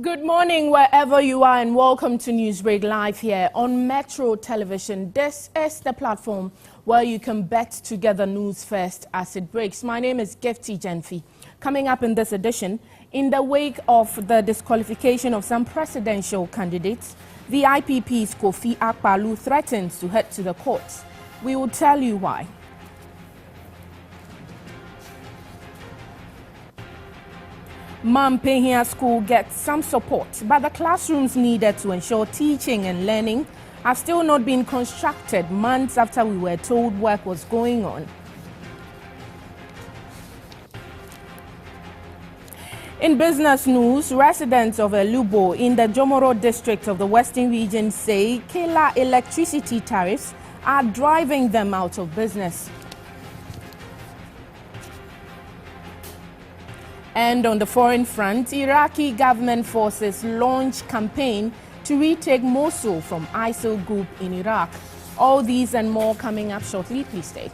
Good morning wherever you are and welcome to Newsbreak Live here on Metro Television. This is the platform where you can bet together news first as it breaks. My name is Gifty Genfi. Coming up in this edition, in the wake of the disqualification of some presidential candidates, the IPP's Kofi Akpaloo threatens to head to the courts. We will tell you why. Mampehia School gets some support, but the classrooms needed to ensure teaching and learning have still not been constructed months after we were told work was going on. In business news, residents of Elubo in the Jomoro district of the Western region say Kela electricity tariffs are driving them out of business. And on the foreign front, Iraqi government forces launch campaign to retake Mosul from ISIL group in Iraq. All these and more coming up shortly. Please stay.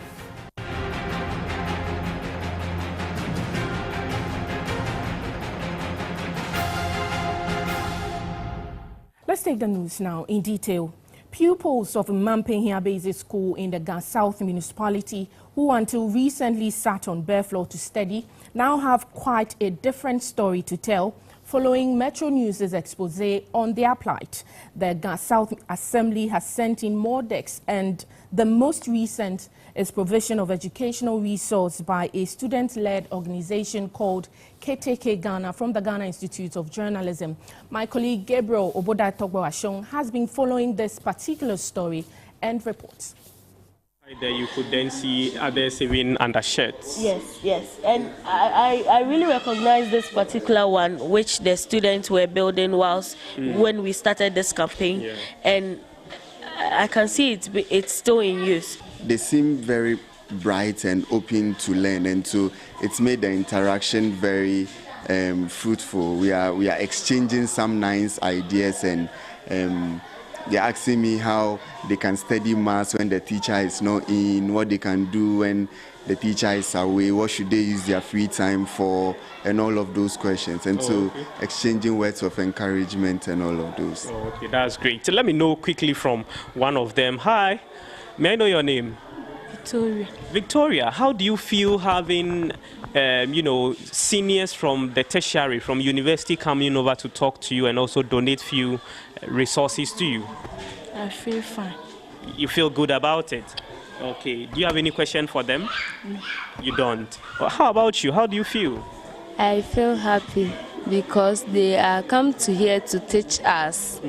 Let's take the news now in detail. Pupils of Mampehia Basic School in the Ga South municipality, who until recently sat on bare floor to study, now have quite a different story to tell following Metro News' expose on their plight. The Ga South Assembly has sent in more decks, and the most recent is provision of educational resource by a student-led organization called KTK Ghana from the Ghana Institute of Journalism. My colleague Gabriel Oboda-Togbo-Ashong has been following this particular story and reports. There you could then see others even undershirts. Yes. And I really recognize this particular one, which the students were building whilst when we started this campaign. Yeah. And I can see it's still in use. They seem very bright and open to learn, and so it's made the interaction very fruitful. We are exchanging some nice ideas, and they're asking me how they can study maths when the teacher is not in, what they can do when the teacher is away, what should they use their free time for, and all of those questions. And exchanging words of encouragement and all of those. Okay, that's great. So let me know quickly from one of them. Hi, may I know your name? Victoria. Victoria, how do you feel having, seniors from the tertiary, from university coming over to talk to you and also donate few resources to you? I feel fine. You feel good about it? Okay. Do you have any question for them? No. You don't? Well, how about you? How do you feel? I feel happy because they are come to here to teach us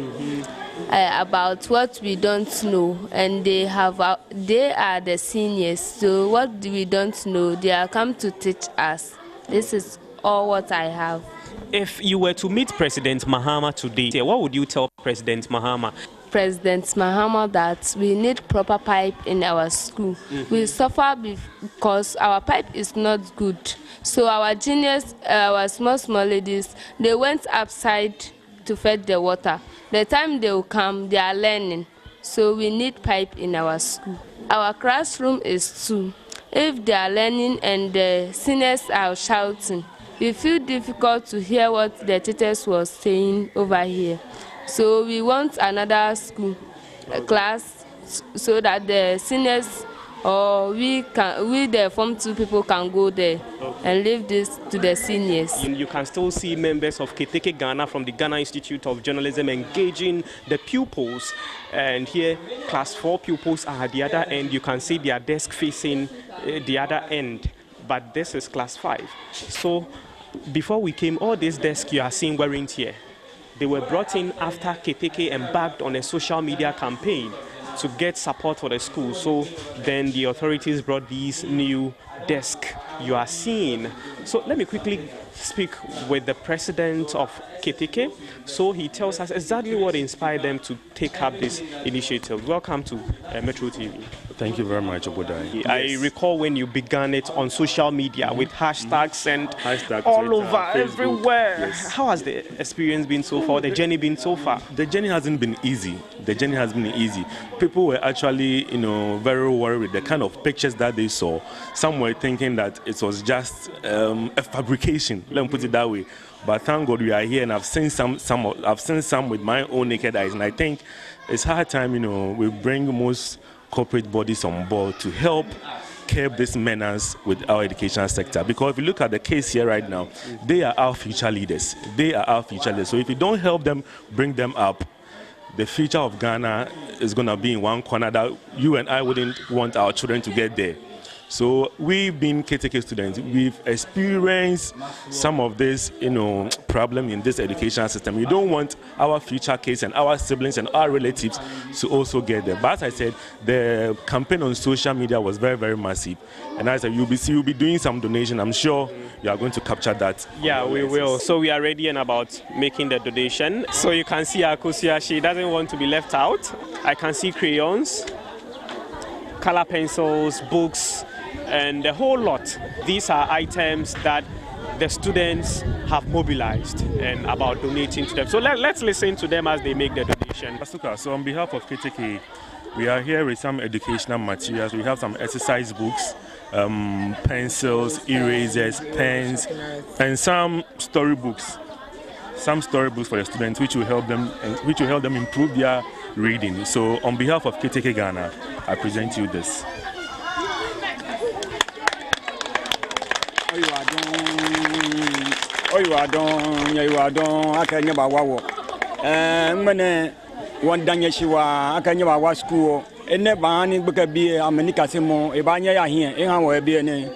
about what we don't know, and they are the seniors, so what we don't know, they are come to teach us. This is all what I have. If you were to meet President Mahama today, what would you tell President Mahama? President Mahama that we need proper pipe in our school. We suffer because our pipe is not good. So our juniors, our small ladies, they went outside to fetch the water. The time they will come, they are learning. So we need pipe in our school. Our classroom is 2. If they are learning and the seniors are shouting, we feel difficult to hear what the teachers was saying over here. So we want another school class so that the seniors or we the Form 2 people can go there and leave this to the seniors. You can still see members of KTK Ghana from the Ghana Institute of Journalism engaging the pupils. And here, class 4 pupils are at the other end. You can see their desk facing the other end. But this is class 5. So before we came, all these desks you are seeing weren't here. They were brought in after KTK embarked on a social media campaign to get support for the school. So then the authorities brought these new desks you are seeing. So let me quickly speak with the president of KTK. So he tells us exactly what inspired them to take up this initiative. Welcome to Metro TV. Thank you very much, Obodai. I recall when you began it on social media with hashtags and all Twitter, over, Facebook. everywhere. Yes. How has the experience been so far, the journey been so far? The journey hasn't been easy. People were actually, very worried with the kind of pictures that they saw. Some were thinking that it was just a fabrication. Let me put it that way. But thank God we are here, and I've seen some with my own naked eyes, and I think it's high time, we bring most corporate bodies on board to help curb this menace with our education sector. Because if you look at the case here right now, they are our future leaders. So if you don't help them, bring them up, the future of Ghana is going to be in one corner that you and I wouldn't want our children to get there. So we've been KTK students. We've experienced some of this, problem in this education system. We don't want our future kids and our siblings and our relatives to also get there. But as I said, the campaign on social media was very, very massive. And as I said, you'll be doing some donation. I'm sure you are going to capture that. Yeah, we will. So we are ready and about making the donation. So you can see Akusia, she doesn't want to be left out. I can see crayons, color pencils, books, and a whole lot. These are items that the students have mobilized and about donating to them. So let's listen to them as they make the donation. So on behalf of KTK, we are here with some educational materials. We have some exercise books, pencils, erasers, pens, and some storybooks. Some storybooks for the students, which will help them improve their reading. So on behalf of KTK Ghana, I present you this. You are done. I can never walk. When one Danyashiwa, I can never watch school. And never any book a beer, America Simo, a banya here, in our beer.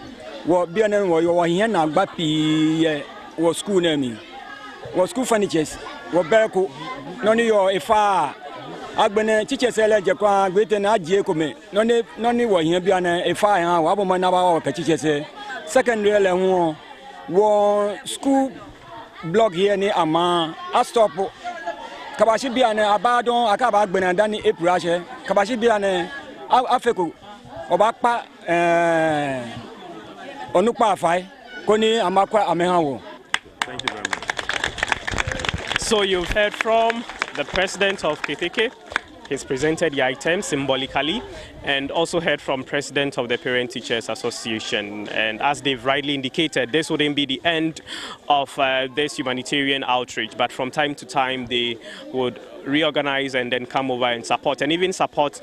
What beer were you here now, Bappy was school name. Was school furnitures, what Berko, none of your a far. I've been teachers, Japan, great and Ajacome. None were here beyond a fire, Wabman our teachers. Secondary level. One school blog here near Ama, I stop Kabashibiane, Abadon, Akaba Benadani, April, Kabashibiane, Africa, Obakpa, Onupa Fai, Koni, Amakwa, Amehawo. Thank you very much. So you've heard from the president of KTK. He's presented the items symbolically, and also heard from president of the Parent Teachers Association. And as they've rightly indicated, this wouldn't be the end of this humanitarian outreach, but from time to time they would reorganize and then come over and support, and even support.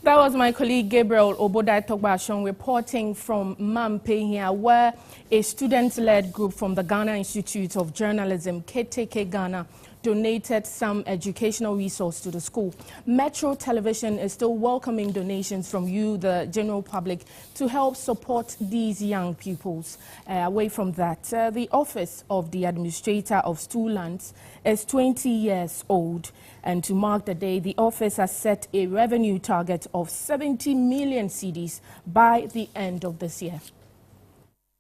That was my colleague Gabriel Obodai Togbashon reporting from Mampe here, where a student-led group from the Ghana Institute of Journalism, KTK Ghana, donated some educational resource to the school. Metro Television is still welcoming donations from you, the general public, to help support these young pupils. Away from that, the Office of the Administrator of Stool Lands is 20 years old, and to mark the day, the office has set a revenue target of 70 million cedis by the end of this year.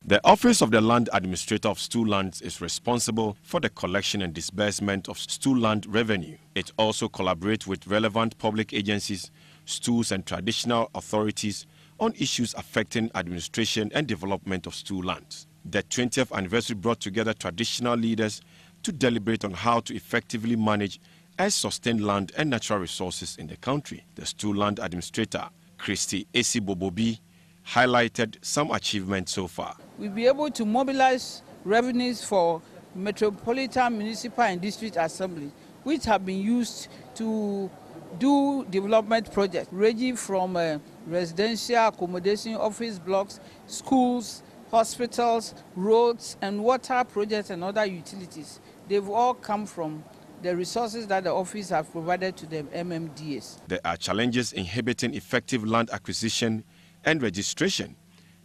The Office of the Land Administrator of Stool Lands is responsible for the collection and disbursement of stool land revenue. It also collaborates with relevant public agencies, stools and traditional authorities on issues affecting administration and development of stool lands. The 20th anniversary brought together traditional leaders to deliberate on how to effectively manage and sustain land and natural resources in the country. The Stool Land Administrator, Christy Esi Bobobi, highlighted some achievements so far. We'll be able to mobilize revenues for metropolitan, municipal and district assemblies, which have been used to do development projects ranging from residential accommodation, office blocks, schools, hospitals, roads and water projects and other utilities. They've all come from the resources that the office have provided to the MMDAs. There are challenges inhibiting effective land acquisition and registration,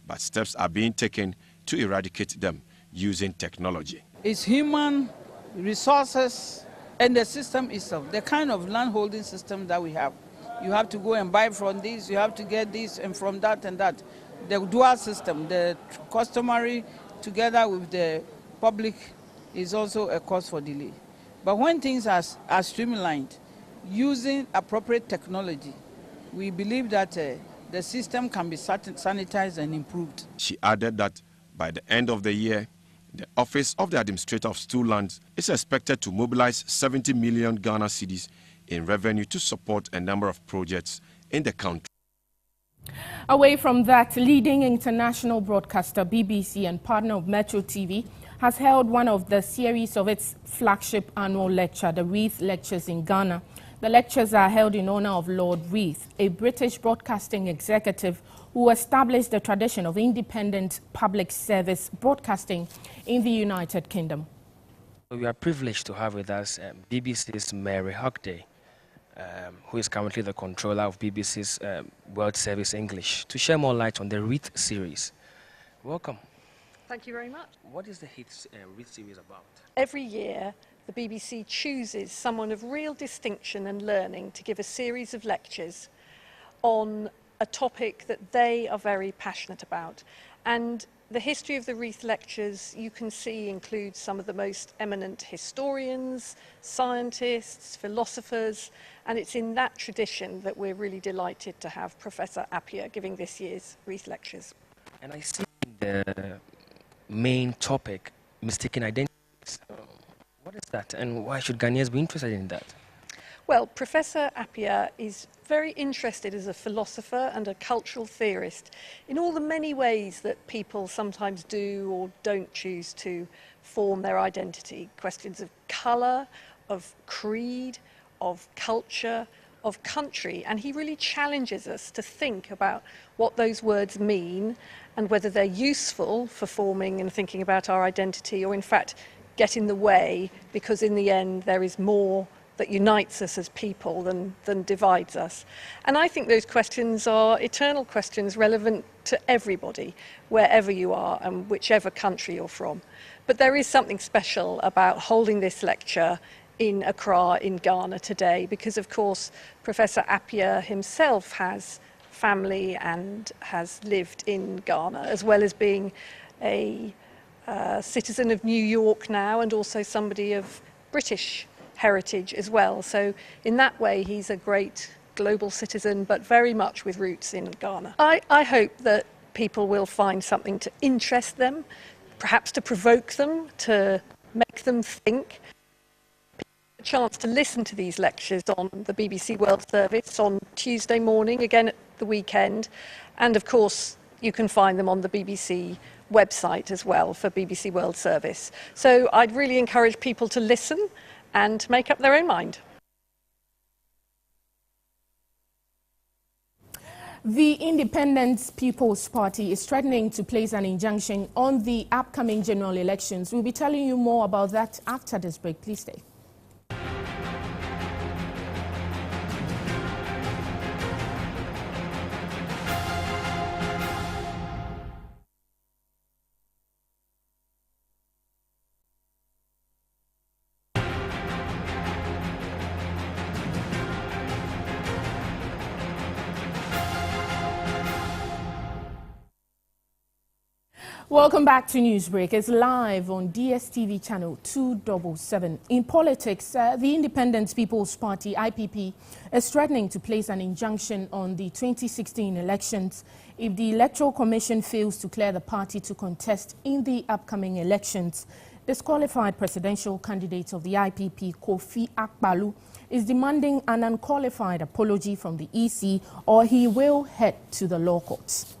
but steps are being taken to eradicate them using technology. It's human resources and the system itself, the kind of land holding system that we have. You have to go and buy from this, you have to get this and from that and that. The dual system, the customary together with the public is also a cause for delay. But when things are streamlined, using appropriate technology, we believe that the system can be sanitized and improved. She added that by the end of the year, the Office of the Administrator of Stool Lands is expected to mobilize 70 million Ghana cedis in revenue to support a number of projects in the country. Away from that, leading international broadcaster BBC and partner of Metro TV has held one of the series of its flagship annual lecture, the Reith Lectures in Ghana. The lectures are held in honor of Lord Reith, a British broadcasting executive who established the tradition of independent public service broadcasting in the United Kingdom. We are privileged to have with us BBC's Mary Hockday, who is currently the controller of BBC's World Service English, to share more light on the Reith series. Welcome. Thank you very much. What is the Reith series about? Every year, the BBC chooses someone of real distinction and learning to give a series of lectures on a topic that they are very passionate about. And the history of the Reith Lectures, you can see, includes some of the most eminent historians, scientists, philosophers, and it's in that tradition that we're really delighted to have Professor Appiah giving this year's Reith Lectures. And I see the main topic, mistaken identities. What is that, and why should Ghanaians be interested in that? Well, Professor Appiah is very interested as a philosopher and a cultural theorist in all the many ways that people sometimes do or don't choose to form their identity. Questions of colour, of creed, of culture, of country, and he really challenges us to think about what those words mean and whether they're useful for forming and thinking about our identity or in fact get in the way, because in the end there is more that unites us as people than divides us. And I think those questions are eternal questions relevant to everybody, wherever you are and whichever country you're from. But there is something special about holding this lecture in Accra in Ghana today, because of course Professor Appiah himself has family and has lived in Ghana, as well as being a citizen of New York now and also somebody of British heritage as well. So in that way he's a great global citizen, but very much with roots in Ghana. I hope that people will find something to interest them, perhaps to provoke them, to make them think. A chance to listen to these lectures on the BBC World Service on Tuesday morning, again at the weekend, and of course you can find them on the BBC website as well for BBC World Service. So I'd really encourage people to listen and make up their own mind. The Independent People's Party is threatening to place an injunction on the upcoming general elections. We'll be telling you more about that after this break. Please stay. Welcome back to Newsbreak. It's live on DSTV channel 277. In politics, the Independent People's Party, IPP, is threatening to place an injunction on the 2016 elections if the Electoral Commission fails to clear the party to contest in the upcoming elections. Disqualified presidential candidate of the IPP, Kofi Akpalu, is demanding an unqualified apology from the EC or he will head to the law courts.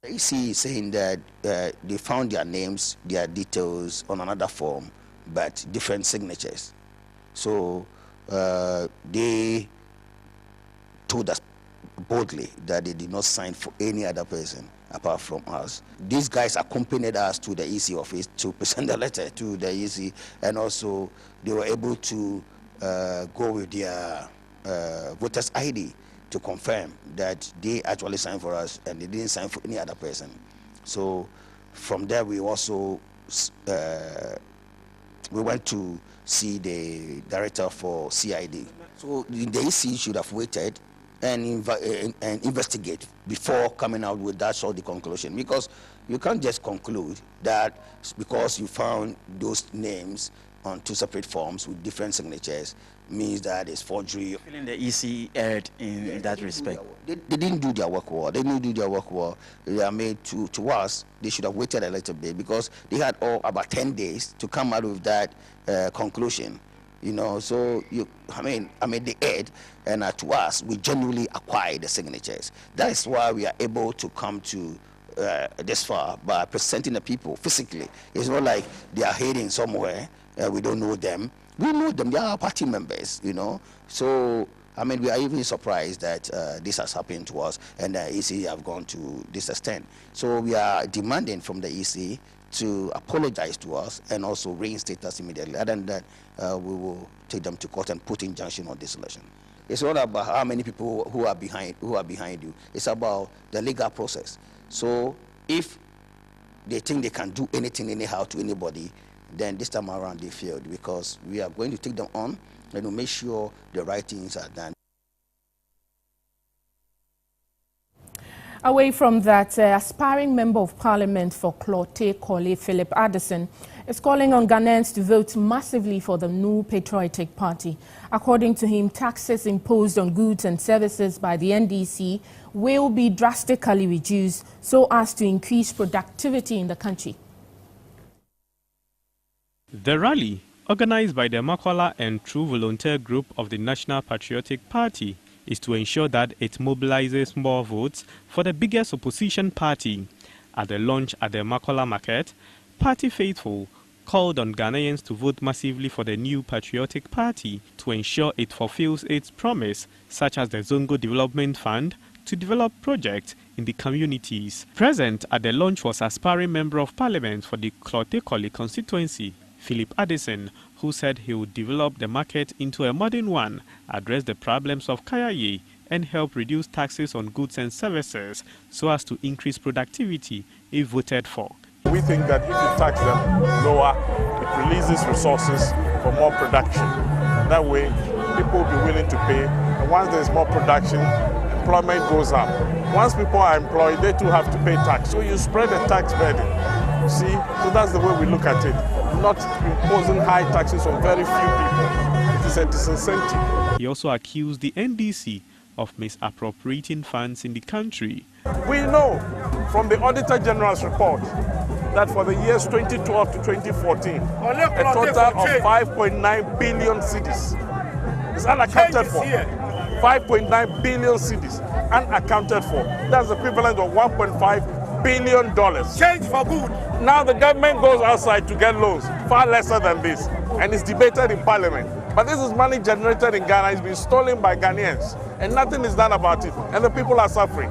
The EC is saying that they found their names, their details on another form, but different signatures. So they told us boldly that they did not sign for any other person apart from us. These guys accompanied us to the EC office to present the letter to the EC, and also they were able to go with their voters' ID to confirm that they actually signed for us and they didn't sign for any other person. So from there we also we went to see the director for CID. So the EC should have waited and investigate before coming out with that sort of conclusion, because you can't just conclude that because you found those names on 2 separate forms with different signatures means that it's forgery. Feeling the EC erred in that respect. They didn't do their work well. They didn't do their work well. They are made to us. They should have waited a little bit because they had about 10 days to come out with that conclusion. You know, so I mean, they erred, and to us, we genuinely acquired the signatures. That is why we are able to come to this far by presenting the people physically. It's not like they are hiding somewhere. We don't know them. We know them. They are our party members, you know. So, I mean, we are even surprised that this has happened to us and the EC have gone to this extent. So we are demanding from the EC to apologize to us and also reinstate us immediately. Other than that, we will take them to court and put injunction on this election. It's not about how many people who are behind you. It's about the legal process. So if they think they can do anything anyhow to anybody, then this time around they failed, because we are going to take them on and to make sure the right things are done. Away from that, aspiring Member of Parliament for Clote-Korle, Philip Addison, is calling on Ghanaians to vote massively for the New Patriotic Party. According to him, taxes imposed on goods and services by the NDC will be drastically reduced so as to increase productivity in the country. The rally, organized by the Makola and True Volunteer Group of the National Patriotic Party, is to ensure that it mobilizes more votes for the biggest opposition party. At the launch at the Makola market, party faithful called on Ghanaians to vote massively for the New Patriotic Party to ensure it fulfills its promise, such as the Zongo Development Fund, to develop projects in the communities. Present at the launch was aspiring Member of Parliament for the Clote-Korle constituency, Philip Addison, who said he would develop the market into a modern one, address the problems of Kayaye, and help reduce taxes on goods and services so as to increase productivity if voted for. We think that if you tax them lower, it releases resources for more production. That way, people will be willing to pay, and once there's more production, employment goes up. Once people are employed, they too have to pay tax. So you spread the tax burden. See, so that's the way we look at it. Not imposing high taxes on very few people. It is a disincentive. He also accused the NDC of misappropriating funds in the country. We know from the Auditor General's report that for the years 2012 to 2014, a total of 5.9 billion cedis is unaccounted for. 5.9 billion cedis unaccounted for. That's the equivalent of $1.5 billion. Change for good. Now the government goes outside to get loans, far lesser than this, and it's debated in Parliament. But this is money generated in Ghana, it's been stolen by Ghanaians, and nothing is done about it, and the people are suffering.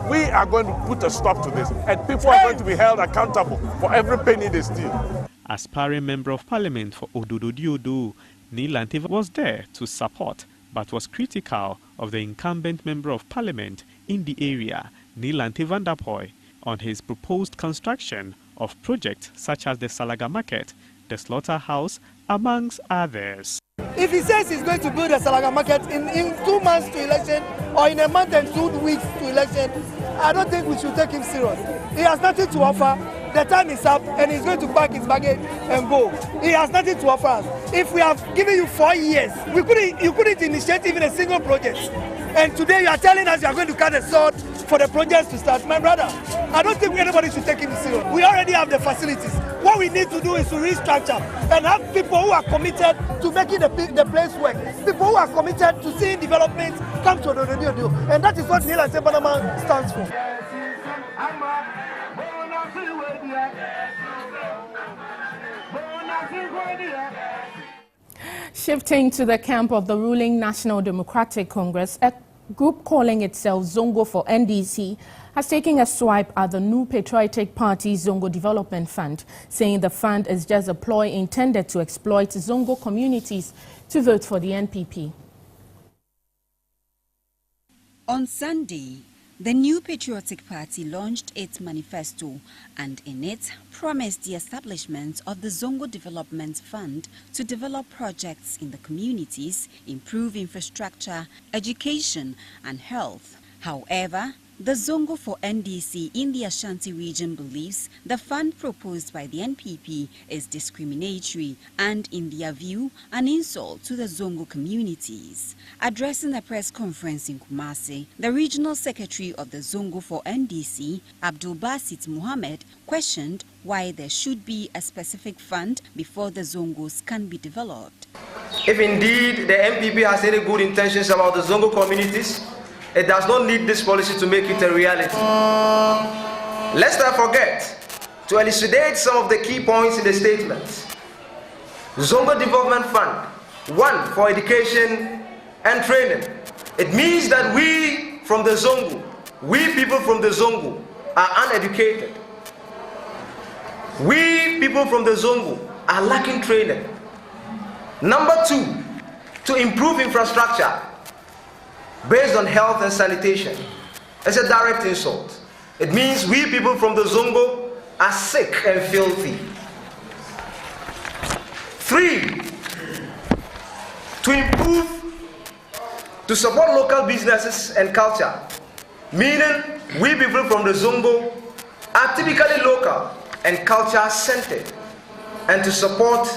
We are going to put a stop to this, and people are going to be held accountable for every penny they steal. Aspiring Member of Parliament for Ododo-Diodo, Neil Lantiva, was there to support, but was critical of the incumbent Member of Parliament in the area, Neil Lantiva, on his proposed construction of projects such as the Salaga Market, the Slaughterhouse, amongst others. If he says he's going to build a Salaga Market in 2 months to election, or in a month and 2 weeks to election, I don't think we should take him serious. He has nothing to offer. The time is up, and he's going to pack his baggage and go. He has nothing to offer us. If we have given you 4 years, you couldn't initiate even a single project. And today you are telling us you are going to cut a sword for the projects to start. My brother, I don't think anybody should take him serious. We already have the facilities. What we need to do is to restructure and have people who are committed to making the place work. People who are committed to seeing development come to the and that is what Neil and Panama stands for. Shifting to the camp of the ruling National Democratic Congress, a group calling itself Zongo for NDC has taken a swipe at the New Patriotic Party's Zongo Development Fund, saying the fund is just a ploy intended to exploit Zongo communities to vote for the NPP. On Sunday, the New Patriotic Party launched its manifesto and in it promised the establishment of the Zongo Development Fund to develop projects in the communities, improve infrastructure, education and health. However, The Zongo for NDC in the Ashanti region believes the fund proposed by the NPP is discriminatory and, in their view, an insult to the Zongo communities. Addressing a press conference in Kumasi, the regional secretary of the Zongo for NDC, Abdul Basit Mohammed, questioned why there should be a specific fund before the Zongos can be developed. If indeed the NPP has any good intentions about the Zongo communities, it does not need this policy to make it a reality. Lest I forget to elucidate some of the key points in the statement. Zongo Development Fund, 1 for education and training. It means that we from the Zongo, we people from the Zongo are uneducated. We people from the Zongo are lacking training. Number 2, to improve infrastructure based on health and sanitation. It's a direct insult. It means we people from the Zongo are sick and filthy. 3, to support local businesses and culture, meaning we people from the Zongo are typically local and culture centered, and to support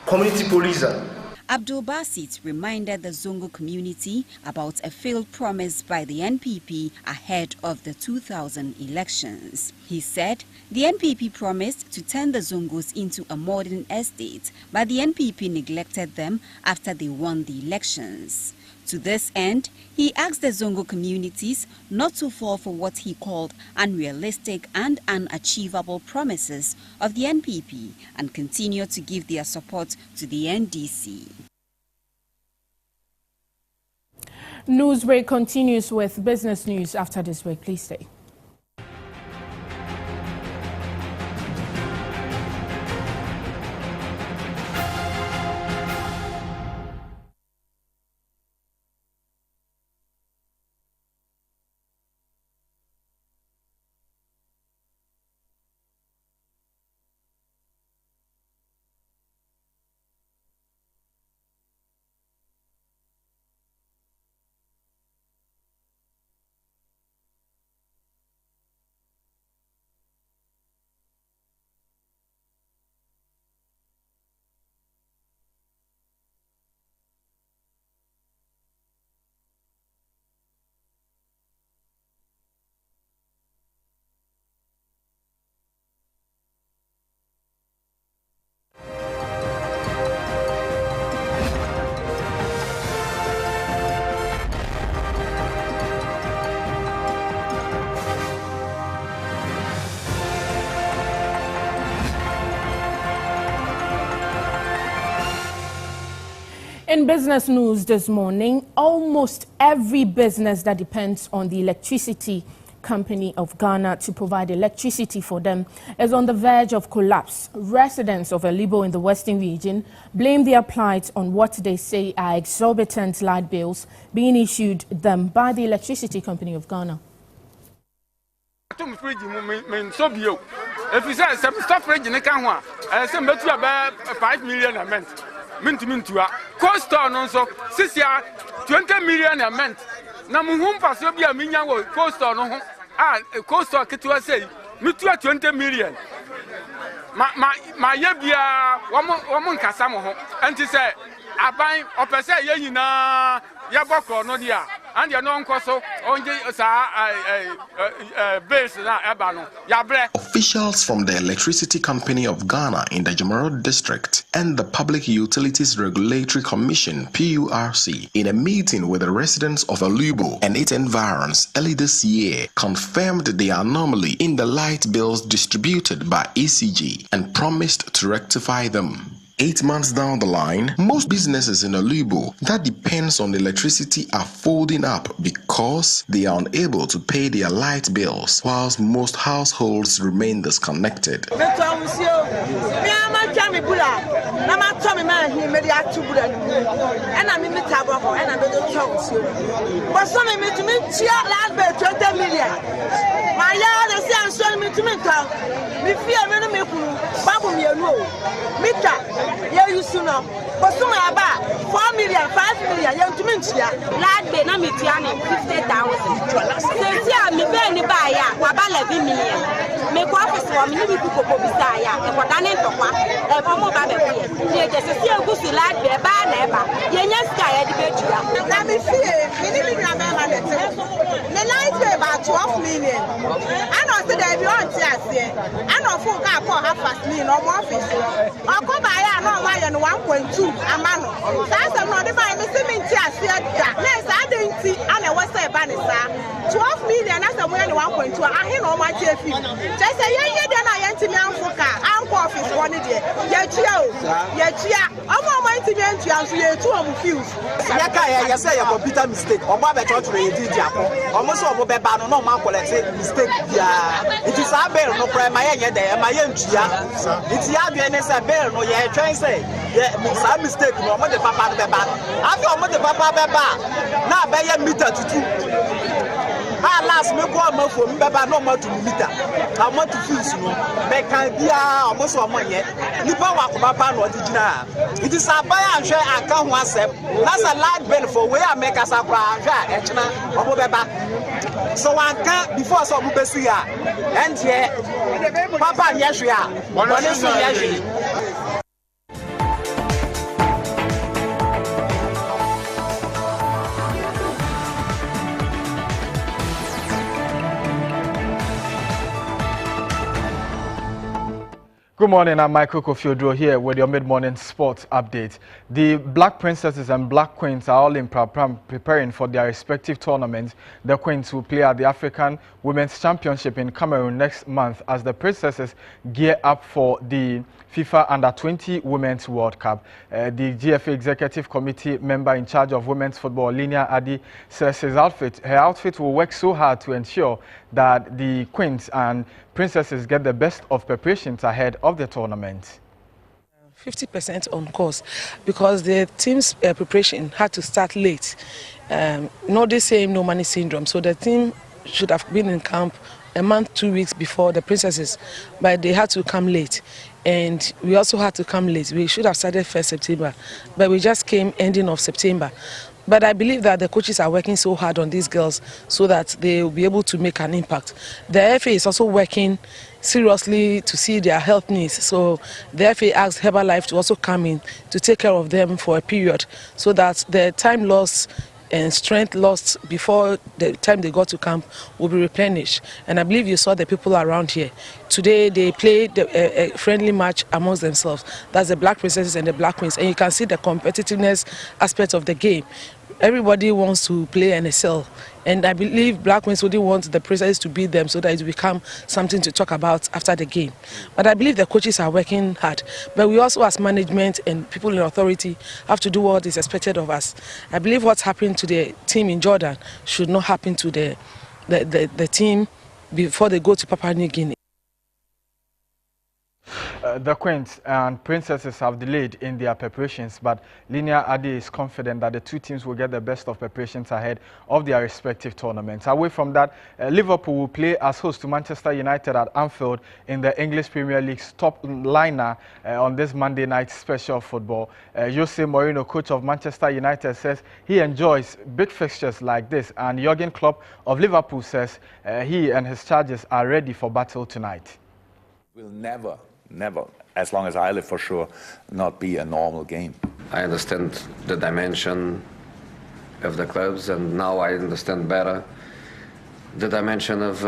community policing. Abdul Basit reminded the Zongo community about a failed promise by the NPP ahead of the 2000 elections. He said the NPP promised to turn the Zongos into a modern estate, but the NPP neglected them after they won the elections. To this end, he asked the Zongo communities not to fall for what he called unrealistic and unachievable promises of the NPP and continue to give their support to the NDC. Newsbreak continues with business news after this break. Please stay. In business news this morning, almost every business that depends on the electricity company of Ghana to provide electricity for them is on the verge of collapse. Residents of Elibo in the Western region blame their plight on what they say are exorbitant light bills being issued them by the electricity company of Ghana. If you say stop fridge in the canwa, I say bet you about 5 million a month. Mintu cost on so 20 million a month. Na muhum paso bia minya wo cost on ho cost ketua say mitu 20 million. Ma ye bia wo nkasa mo ho enti say aban opese ye nyina ya bokro no dia and ya no nkoso onje sa base na eba no ya bre. Officials from the Electricity Company of Ghana in the Jemaro District and the Public Utilities Regulatory Commission (PURC) in a meeting with the residents of Elibo and its environs early this year confirmed the anomaly in the light bills distributed by ECG and promised to rectify them. 8 months down the line, most businesses in Elibo that depends on electricity are folding up because they are unable to pay their light bills, whilst most households remain disconnected. Yeah, you soon up. But soon about 4 million, 5 million, young to mention. Lad, they not me 50,000. Since I Bisaya, Wabala Vimian. Make office for me, Bisaya, and what I need to one, a Momo Baby. You just see a good lad, be a bad neighbor. Yes, I educate you. Let me see, the night about 12 million. I know that you want to say, I know for half a million or more fish. I'll come by and 1.2 a man. That's another by Mr. Mintia said that. Yes, I didn't see, and I was say, Banissa 12 million as a way 1.2. I hear no much. Just a year, then I enter me for car. I'm office one day. Yet, I'm on my to you too confused. You say a computer mistake, or Baba Church did almost over Bebano, no man mistake. It is a bear, no primary there, my young Chia. It's Yabianes a bear, no, yeah, try and say, yeah, some mistake, no, the Papa Beba. After the Papa Beba, now by a meter to two. Last me go am for me beba no more to meter. I want to feel you know. Make can be almost 1 month yet. Nipa wa ko papa no digina. It is a buy and share account one step. That's a light bill for where I make us a cry. Echna obo beba. So one can before so mo besu ya. And here papa yesu ya. One is yesu. Good morning, I'm Michael Kofiodro here with your mid-morning sports update. The Black Princesses and Black Queens are all in preparing for their respective tournaments. The Queens will play at the African Women's Championship in Cameroon next month as the Princesses gear up for the FIFA Under-20 Women's World Cup. The GFA Executive Committee member in charge of women's football, Linia Adi, says her outfit will work so hard to ensure that the Queens and Princesses get the best of preparations ahead of the tournament. 50% on course because the team's preparation had to start late. Not the same no money syndrome. So the team should have been in camp a month, 2 weeks before the Princesses, but they had to come late. And we also had to come late. We should have started 1st September, but we just came ending of September. But I believe that the coaches are working so hard on these girls so that they will be able to make an impact. The FA is also working seriously to see their health needs. So the FA asked Herbalife to also come in to take care of them for a period so that the time lost and strength lost before the time they got to camp will be replenished. And I believe you saw the people around here. Today they played a friendly match amongst themselves. That's the Black Princesses and the Black Queens. And you can see the competitiveness aspect of the game. Everybody wants to play and excel. And I believe Black Queens wouldn't want the Princesses to beat them so that it will become something to talk about after the game. But I believe the coaches are working hard. But we also, as management and people in authority, have to do what is expected of us. I believe what's happened to the team in Jordan should not happen to the team before they go to Papua New Guinea. The Queens and Princesses have delayed in their preparations, but Linia Adi is confident that the two teams will get the best of preparations ahead of their respective tournaments. Away from that, Liverpool will play as host to Manchester United at Anfield in the English Premier League's top liner on this Monday night special football. Jose Mourinho, coach of Manchester United, says he enjoys big fixtures like this, and Jurgen Klopp of Liverpool says he and his charges are ready for battle tonight. Will never, as long as I live for sure, not be a normal game. I understand the dimension of the clubs, and now I understand better the dimension of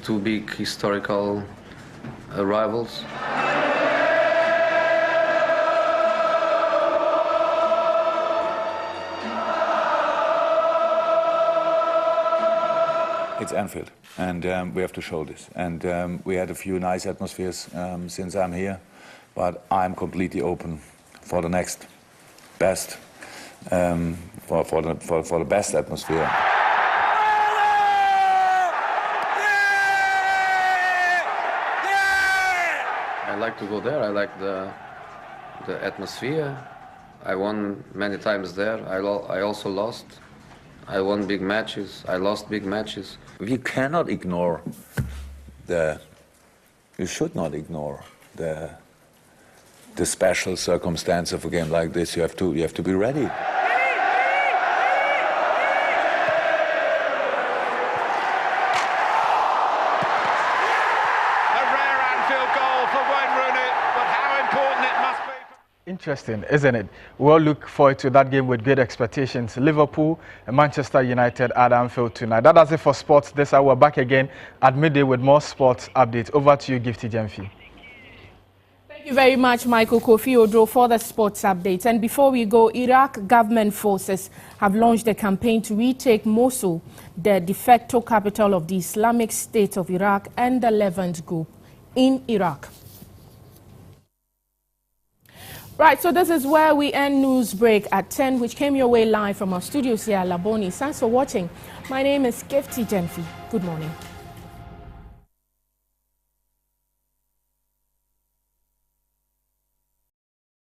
two big historical rivals. It's Anfield, and we have to show this. And we had a few nice atmospheres since I'm here, but I'm completely open for the next best, for the best atmosphere. I like to go there. I like the atmosphere. I won many times there. I also lost. I won big matches. I lost big matches. You cannot ignore you should not ignore the special circumstance of a game like this. You have to be ready. Interesting, isn't it? We'll look forward to that game with great expectations. Liverpool and Manchester United at Anfield tonight. That does it for sports this hour. Back again at midday with more sports updates. Over to you, Gifty Jemfi. Thank you very much, Michael Kofi Odro, for the sports updates. And before we go, Iraq government forces have launched a campaign to retake Mosul, the de facto capital of the Islamic State of Iraq and the Levant Group in Iraq. Right, so this is where we end Newsbreak at 10, which came your way live from our studios here at Laboni. Thanks for watching. My name is Gifty Jemfi. Good morning.